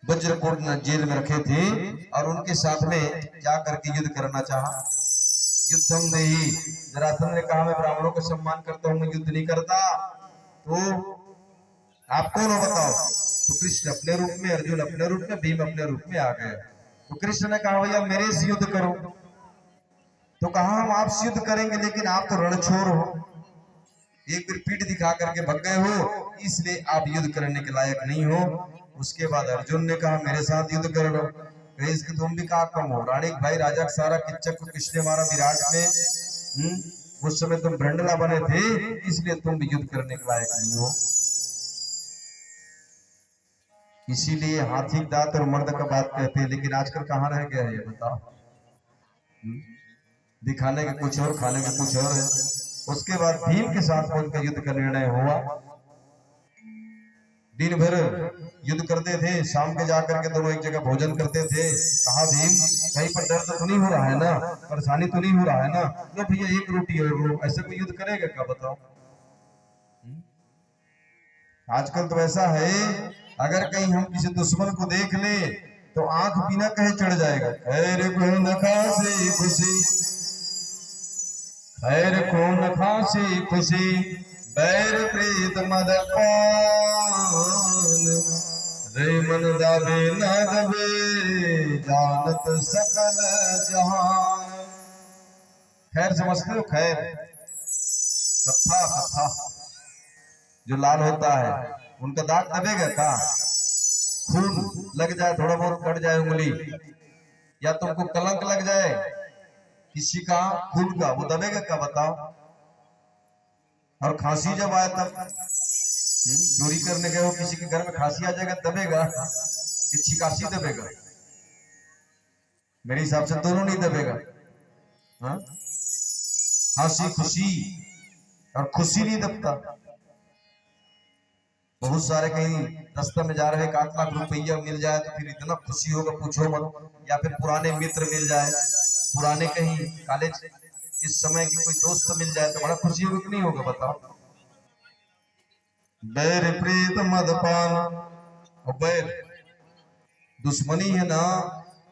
वज्रकोट jail में रखे थे और उनके साथ में जाकर के युद्ध करना चाहा। युद्धम देही, जरासंध ने कहा मैं ब्राह्मणों का सम्मान करता हूं, मैं युद्ध नहीं करता। तो आप कौन हो बताओ? तो कृष्ण अपने रूप में, अर्जुन अपने रूप में, भीम अपने रूप में आ गए। तो कृष्ण ने कहा भैया मेरे से युद्ध करो। तो कहा हम आपसे युद्ध करेंगे लेकिन आप तो रणछोर हो, एक बार पीठ दिखा करके भग गए हो, इसलिए आप युद्ध करने के लायक नहीं हो। उसके बाद अर्जुन ने कहा मेरे साथ युद्ध कर लो। इसके तुम भी कहा कम हो, रानी भाई राजा का सारा किच्चक को किसने मारा विराट में? उस समय तुम भ्रंडला बने थे, इसलिए तुम भी युद्ध करने के लायक नहीं हो। इसीलिए हाथी दांत और मर्द का बात कहते हैं, लेकिन आजकल कहाँ रह गया है ये बताओ? दिखाने के कुछ और, खाने के कुछ और है। उसके बाद भीम के साथ उनका युद्ध का निर्णय हुआ। दिन भर युद्ध करते थे, शाम के जाकर के दोनों एक जगह भोजन करते थे। कहा भीम कहीं पर दर्द तो नहीं हो रहा है ना, परेशानी तो नहीं हो रहा है ना? लो भैया एक रोटी और लो। ऐसे कोई युद्ध करेगा क्या बताओ? आजकल तो ऐसा है, अगर कहीं हम किसी दुश्मन को देख ले तो आंख बिना कहे चढ़ जाएगा। खैर कौन खासी खुशी, खैर कौन खासी खुशी, बैर प्रीत मद पान, रे मन दावे न दबे, जानत सकल जहान। खैर समझते हो? खैर कथा, कथा जो लाल होता है उनका दाग दबेगा क्या? खून लग जाए, थोड़ा बहुत कट जाए उंगली, या तुमको कलंक लग जाए किसी का खून का, वो दबेगा क्या बताओ? और खांसी जब आए तब चोरी करने गए हो किसी के घर में, खांसी आ जाएगा, दबेगा कि छिकासी दबेगा? मेरे हिसाब से दोनों नहीं दबेगा। खांसी खुशी और खुशी नहीं दबता। बहुत सारे कहीं रास्ते में जा रहे 1 लाख रुपया मिल जाए तो फिर इतना खुशी होगा पूछो मत, या फिर पुराने मित्र मिल जाए, पुराने कहीं कॉलेज किस समय की कोई दोस्त मिल जाए तो बड़ा खुशी होगा कि नहीं होगा बताओ? बैर प्रीत मदपान, और बैर दुश्मनी है ना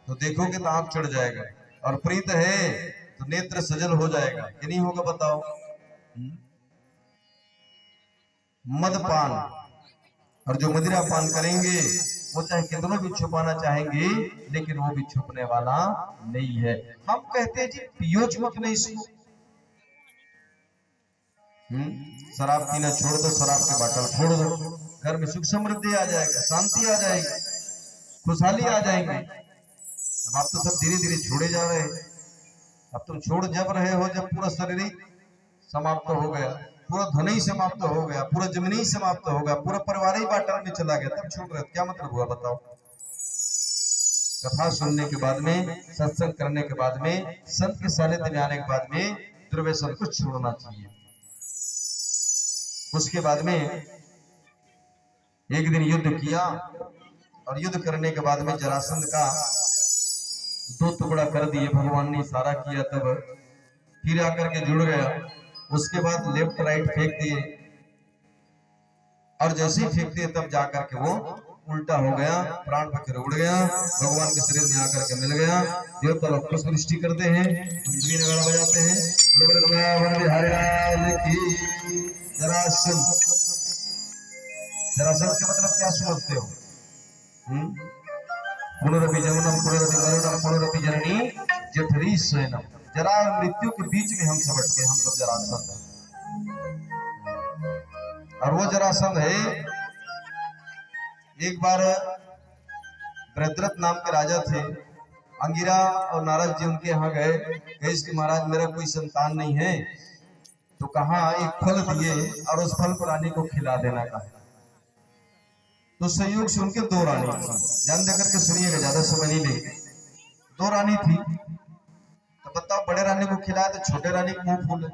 तो देखोगे तो आंख चढ़ जाएगा, और प्रीत है तो नेत्र सजल हो जाएगा कि नहीं होगा बताओ? मदपान, और जो मदिरा पान करेंगे वो चाहे कितना भी छुपाना चाहेंगे लेकिन वो भी छुपने वाला नहीं है। हम कहते हैं जी पियो मत नहीं इसको। शराब पीना छोड़ दो, शराब के बाटल छोड़ दो, घर में सुख समृद्धि आ जाएगा, शांति आ जाएगी, खुशहाली आ जाएंगे। अब आप तो सब धीरे धीरे छोड़े जा रहे हैं। अब तुम छोड़ जब रहे हो जब पूरा शरीर ही समाप्त हो गया, पूरा धन ही समाप्त हो गया, पूरा जमीन ही समाप्त हो गया, पूरा परिवार ही बाटल में चला गया, तब छोड़ रहे, क्या मतलब हुआ बताओ? कथा सुनने के बाद में, सत्संग करने के बाद में, संत के सानिध्य में आने के बाद में द्रव्य सब कुछ छोड़ना चाहिए। उसके बाद में एक दिन युद्ध किया, और युद्ध करने के बाद में जरासंध का 2 टुकड़ा कर दिए भगवान ने, इशारा किया तब फिर आकर के जुड़ गया। उसके बाद लेफ्ट राइट फेंक दिए, और जैसे ही फेंक दिए तब जाकर के वो उल्टा हो गया, प्राण पखेरु उड़ गया, भगवान के शरीर में आकर के मिल गया। देवता लोग पुष्प वृष्टि करते हैं, कुंडली नगाड़ा बजाते हैं, जरासंध, जरासंध का मतलब क्या समझते हो? पुनरपि जन्मम पुनरपि मरणम पुनरपि जननी जठरी शयनम। जरा मृत्यु के बीच में हम सब अटके, हम सब जरासंध है। और वो जरासंध है, एक बार बृहद्रथ नाम के राजा थे, अंगिरा और नारद जी उनके यहाँ गए, कहे कि महाराज मेरा कोई संतान नहीं है, तो कहा एक फल दिए और उस फल को रानी को खिला देना कहा। तो संयोग से उनके 2 रानी थी, ध्यान देकर के सुनिएगा, ज्यादा समय नहीं लेंगे। 2 रानी थी, तो बताओ बड़े रानी को खिलाए तो छोटे रानी को मुंह फूले,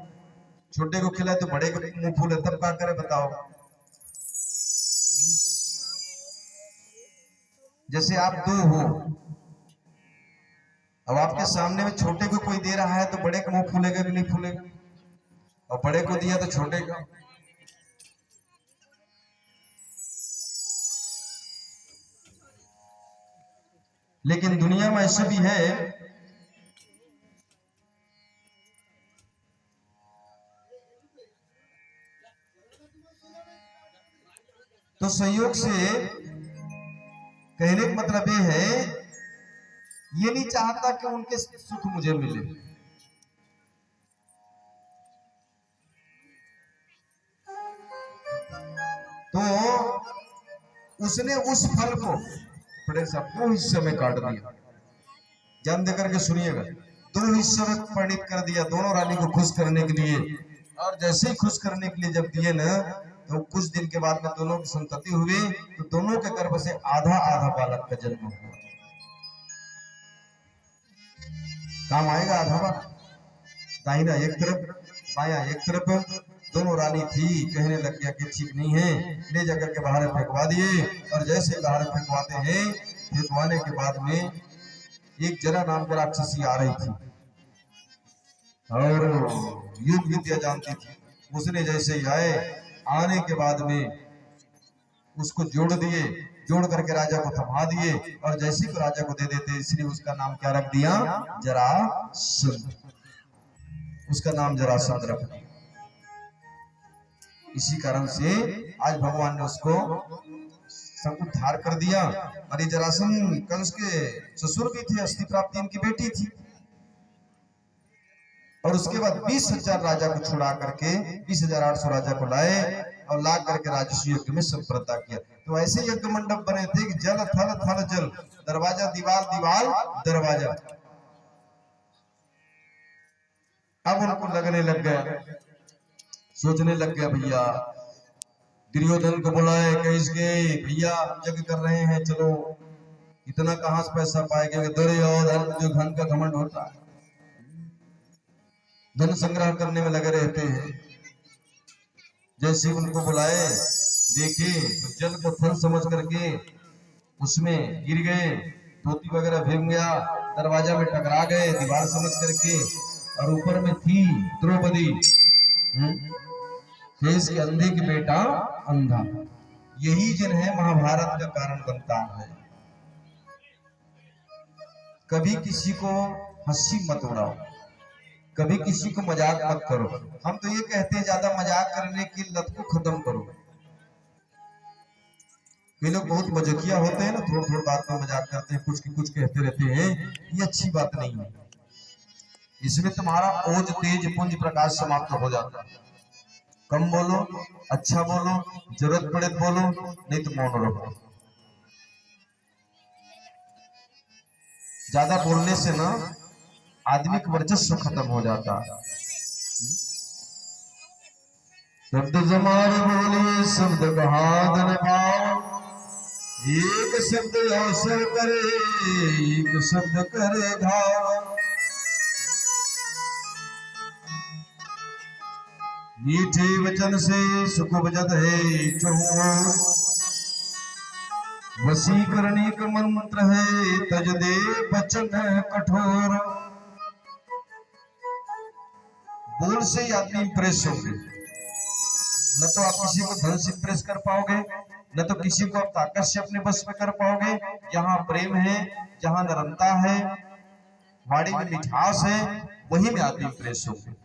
छोटे को खिलाए तो बड़े को मुंह फूले, तब क्या करे बताओ? जैसे आप 2 हो, अब आपके सामने में छोटे को कोई दे रहा है तो बड़े का मुंह फूलेगा कि नहीं फूलेगा? और बड़े को दिया तो छोटे का। लेकिन दुनिया में ऐसे भी है तो संयोग से कहने का मतलब ये है, ये नहीं चाहता कि उनके सुख मुझे मिले, तो उसने उस फल को बड़े सा 2 हिस्से में काट दिया। ध्यान देकर के सुनिएगा, 2 हिस्सों में परिणित कर दिया दोनों रानी को खुश करने के लिए। और जैसे ही खुश करने के लिए जब दिए ना, तो कुछ दिन के बाद में दोनों की संतति हुई, तो दोनों के गर्भ से आधा आधा बालक का जन्म हुआ। काम आएगा आधा बालक, दाहिना एक तरफ बाया एक तरफ। दोनों रानी थी, कहने लग गया कि ठीक नहीं है, ले जाकर के बाहर फेंकवा दिए। और जैसे बाहर फेंकवाते हैं, फेंकवाने के बाद में एक जरा नाम की राक्षसी आ रही थी और योग विद्या जानती थी। उसने जैसे ही आए, आने के बाद में उसको जोड़ दिए, जोड़ करके राजा को थमा दिए। और जैसे को राजा को दे देते, इसलिए उसका नाम क्या रख दिया? जरासंध। उसका नाम जरासंध रख दिया। इसी कारण से आज भगवान ने उसको उद्धार कर दिया। और ये जरासंध कंस के ससुर भी थे, अस्थि प्राप्ति इनकी बेटी थी। और उसके बाद 20,000 राजा को छुड़ा करके 20,800 राजा को लाए और ला करके राजस्व यज्ञ में संप्रदा किया। तो ऐसे यज्ञ मंडप बने थे कि जल थल थल जल, दरवाजा दीवार दीवार दरवाजा। अब उनको लगने लग गया, सोचने लग गया, भैया दुर्योधन को बुलाए, कहे भैया यज्ञ कर रहे हैं, चलो। इतना कहां से पैसा पाएंगे? दुर्योधन जो धन का घमंड होता है, धन संग्रह करने में लगे रहते हैं। जैसे उनको बुलाए, देखे तो जल को थल समझ करके उसमें गिर गए, धोती वगैरह भीग गया, दरवाजा में टकरा गए दीवार समझ करके। और ऊपर में थी द्रौपदी, देश के अंधे के बेटा अंधा। यही जन है महाभारत का कारण बनता है। कभी किसी को हंसी मत उड़ाओ, कभी किसी को मजाक मत करो। हम तो ये कहते हैं ज्यादा मजाक करने की लत को खत्म करो। ये लोग बहुत मजाकिया होते हैं ना, थोड़ी थोड़ी बात में मजाक करते हैं, कुछ की कुछ कहते रहते हैं, ये अच्छी बात नहीं है। इसमें तुम्हारा ओज तेज पुंज प्रकाश समाप्त हो जाता है। कम बोलो, अच्छा बोलो, जरूरत पड़े तो बोलो, नहीं तो मौन रहो। ज्यादा बोलने से ना आदमी का वर्चस्व खत्म हो जाता है। शब्द जमार बोलिए, शब्द बहादुर भाव, एक शब्द अवसर करे, एक शब्द करे घाव। मीठे वचन से सुख बजत है चहुओर, वशीकरणी का मंत्र है तज दे वचन कठोर। बोल से ही आदमी इंप्रेस होंगे, न तो आप किसी को धन से इंप्रेस कर पाओगे, न तो किसी को आप ताकत से अपने बस में कर पाओगे। जहां प्रेम है, जहां नरमता है, वाणी में मिठास है, वही में आदमी इंप्रेस होंगे।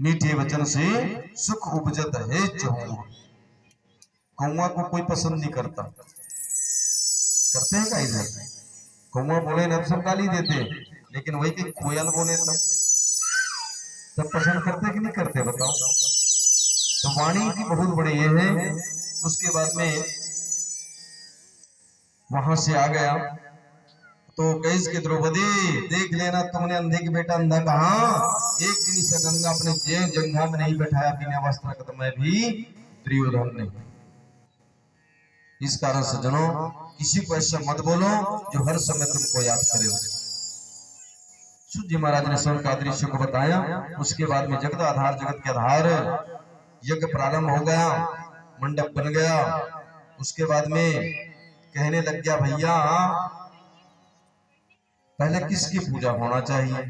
मीठे वचन से सुख उपजत है चहुओर। कौवा को कोई पसंद नहीं करता, करते हैं क्या इधर? कौवा बोले न सब गाली देते, लेकिन वही कि कोयल बोले तब सब पसंद करते कि नहीं करते, बताओ? तो वाणी की बहुत बड़ी ये है। उसके बाद में वहां से आ गया तो कैस के द्रौपदी, देख लेना तुमने अंधे के बेटा अंधा कहा, एक दिन से गंगा अपने जेब जंघा में नहीं बैठाया बिना वस्त्र का, तो मैं भी दुर्योधन नहीं। इस कारण से जनो किसी को ऐसा मत बोलो जो हर समय तुमको याद करे। सूत जी महाराज ने स्वयं का दृश्य को बताया। उसके बाद में जगत आधार, जगत के आधार यज्ञ प्रारंभ हो गया, मंडप बन गया। उसके बाद में कहने लग गया, भैया पहले किसकी पूजा होना चाहिए?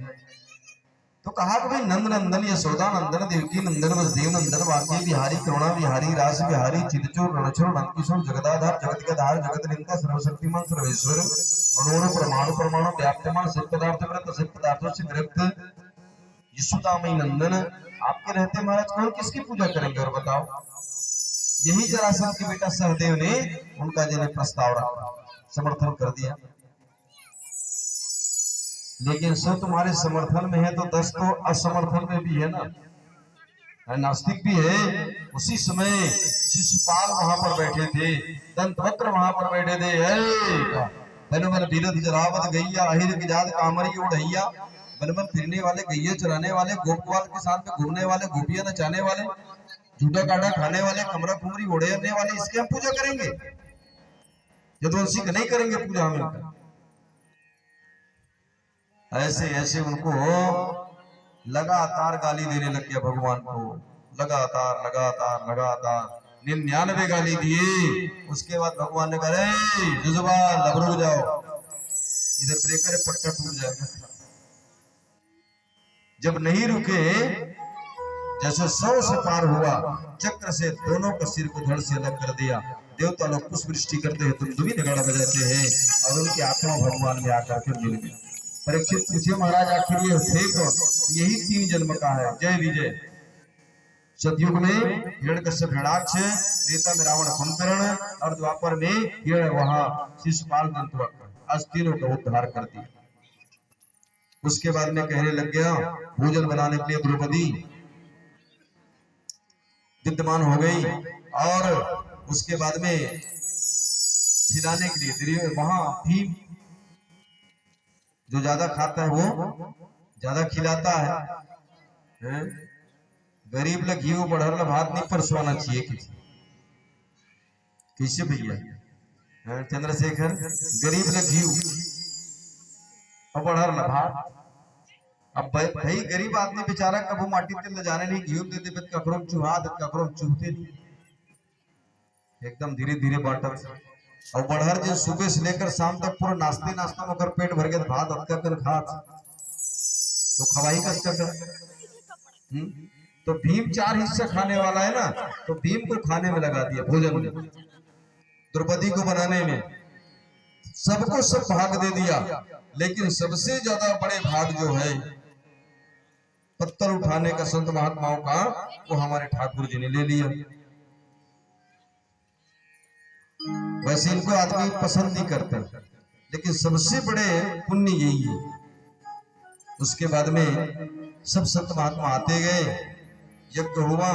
तो कहा कि भाई नंद नंदन यशोदा नंदन देवकी नंदन वसुदेव नंदन वाके बिहारी करुणा बिहारी रास बिहारी चिदचोर रणछोर नंदकिशोर जगदाधार जगत के आधार जगत नियंता सर्वशक्तिमान सर्वेश्वर अणुअणु परमाणु परमाणु व्याप्तमान सब पदार्थ में सब पदार्थों से विरक्त यशोदामयी नंदन आपके रहते महाराज कौन किसकी पूजा करेंगे और बताओ। यही जरासंध के बेटा सहदेव ने उनका जिन्हें प्रस्ताव रखा, समर्थन कर दिया। लेकिन सब तुम्हारे समर्थन में है तो 10 तो असमर्थन में भी है ना, नास्तिक भी है। उसी समय शिशुपाल वहां पर बैठे थे, दंतवक्र वहां पर बैठे थे। बन बीरध जरावत गैया अहिर की जात कामरी उड़ैया, बन फिरने वाले गैया चराने वाले गोपवाल के साथ में घूमने वाले गोपियां नचाने वाले झूठा काटा खाने वाले कमरा कुमरी उड़ेने वाले, इसके हम पूजा करेंगे? यदुवंशी का नहीं करेंगे पूजा हम। ऐसे ऐसे उनको लगातार गाली देने लग गया भगवान को, लगातार लगातार लगातार 99 गाली दिए। उसके बाद भगवान ने कहा जुजुबान अब रुक जाओ, इधर ब्रेकर पट्टा टूट जाएगा। जब नहीं रुके, जैसे 100 से पार हुआ, चक्र से दोनों का सिर को धड़ से अलग कर दिया। देवता लोग पुष्प वृष्टि करते हैं, तुम भी नगाड़ा बजाते हैं और उनकी आत्मा भगवान में आकर के मिल गई। परीक्षित पूछे महाराज आखिर ये थे कौन? यही 3 जन्म का है जय विजय। सतयुग में हिरण्यकश्यप हिरण्याक्ष, त्रेता में रावण कुंभकर्ण और द्वापर में वहां शिशुपाल दंतवक्र, आज तीनों का उद्धार कर दिया। उसके बाद में कहने लग गया भोजन बनाने के लिए द्रौपदी विद्यमान हो गई और उसके बाद में खिलाने के लिए वहां भीम जो ज्यादा खाता है वो ज्यादा खिलाता है। गरीब लोग घी बढ़ल भात नहीं परसवाना चाहिए किसी, कैसे भैया चंद्रशेखर, गरीब लोग घी और बढ़ल भात। अब भाई गरीब आदमी बेचारा कबू माटी तेल जाने नहीं, घी दे दे ककरो चूहा ककरो चूहते नहीं, एकदम धीरे धीरे बांटत। और बढ़हर जो सुबह से लेकर शाम तक पूरा नाश्ते नाश्ता में पेट भर गया भात अटका कर खात तो खवाई का कर। तो भीम 4 हिस्सा खाने वाला है ना, तो भीम को खाने में लगा दिया, भोजन में, द्रौपदी को बनाने में, सबको सब भाग दे दिया। लेकिन सबसे ज्यादा बड़े भाग जो है पत्थर उठाने का संत महात्माओं का, वो हमारे ठाकुर जी ने ले लिया। वैसे इनको आदमी पसंद नहीं करते, लेकिन सबसे बड़े पुण्य यही है। उसके बाद में सब संत महात्मा आते गए, यज्ञ हुआ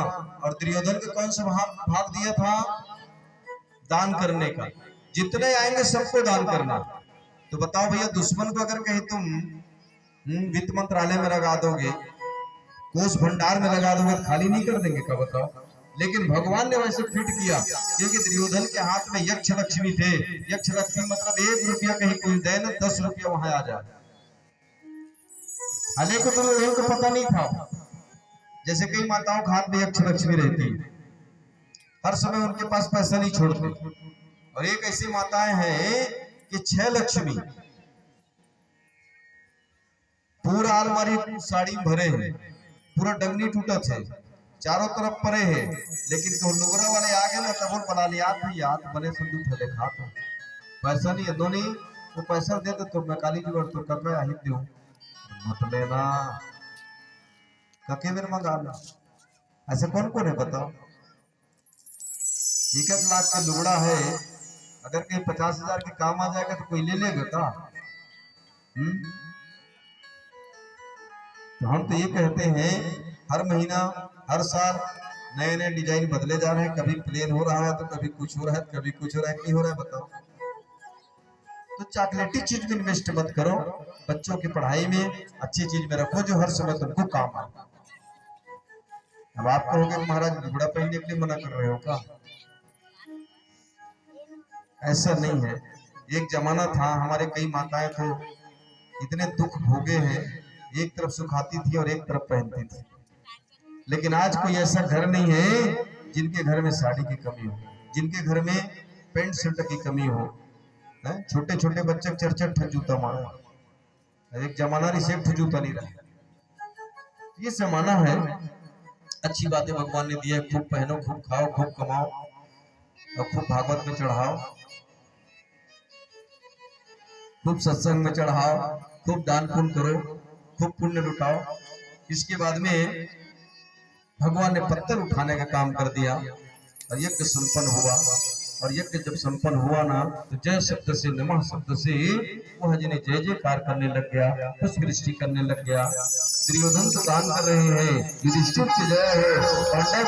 और दुर्योधन को कौन सा भाग दिया था? दान करने का। जितने आएंगे सबको दान करना। तो बताओ भैया, दुश्मन को अगर कहीं तुम वित्त मंत्रालय में लगा दोगे, कोष भंडार में लगा दोगे, खाली नहीं कर देंगे क्या बताओ? लेकिन भगवान ने वैसे फिट किया, क्योंकि दुर्योधन के हाथ में यक्ष लक्ष्मी थे। यक्ष लक्ष्मी मतलब 1 रुपया कहीं कोई दे ना, 10 रुपया वहां आ जाए। हालांकि तो दुर्योधन को पता नहीं था, जैसे कई माताओं के हाथ में यक्ष लक्ष्मी रहती, हर समय उनके पास पैसा नहीं छोड़ते। और एक ऐसी माताएं हैं कि 6 लक्ष्मी पूरा अलमारी साड़ी भरे हैं, पूरा डंगनी टूटा है, चारों तरफ परे है, लेकिन तो लुगरा वाले आ गए ना, तब वो बना लिया याद बने संदूक है देखा तो पैसा नहीं है दोनी, वो पैसा दे तो मैं काली जी तो कब आ ही दूं मत लेना, कके मेरे मंगा लो। ऐसे कौन कौन है बताओ? 1 लाख का लुगड़ा है, अगर कहीं 50,000 के काम आ जाएगा तो कोई ले लेगा का? तो हम तो ये कहते हैं, हर महीना हर साल नए नए डिजाइन बदले जा रहे हैं, कभी प्लेन हो रहा है तो कभी कुछ हो रहा है, कभी कुछ हो रहा है, नहीं हो रहा है बताओ? तो चॉकलेटी चीज में इन्वेस्ट मत करो, बच्चों की पढ़ाई में अच्छी चीज में रखो जो हर समय तुमको काम आए। अब आप कहोगे महाराज लुगड़ा पहनने के लिए मना कर रहे हो का? ऐसा नहीं है। एक जमाना था, हमारे कई माताएं तो इतने दुख भोगे हैं, एक तरफ सुखाती थी और एक तरफ पहनती थी। लेकिन आज कोई ऐसा घर नहीं है जिनके घर में साड़ी की कमी हो, जिनके घर में पेंट शर्ट की कमी हो। छोटे छोटे बच्चे 4-4 ठन जूता मारो, एक जमाना नहीं, 1 ठन जूता नहीं रहा। ये जमाना है, अच्छी बातें भगवान ने दी है, खूब पहनो, खूब खाओ, खूब कमाओ और खूब भागवत में चढ़ाओ, खूब सत्संग में चढ़ाओ, खूब दान पुण्य करो, खूब पुण्य लुटाओ। इसके बाद में भगवान ने पत्थर उठाने का काम कर दिया और यज्ञ संपन्न हुआ। और यज्ञ जब संपन्न हुआ ना, तो जय शब्द से, नमः शब्द से वह जिन्हें जय जयकार करने लग गया, पुष्पवृष्टि करने लग गया। दुर्योधन तो दान कर रहे हैं, युधिष्ठिर की जय है, पांडव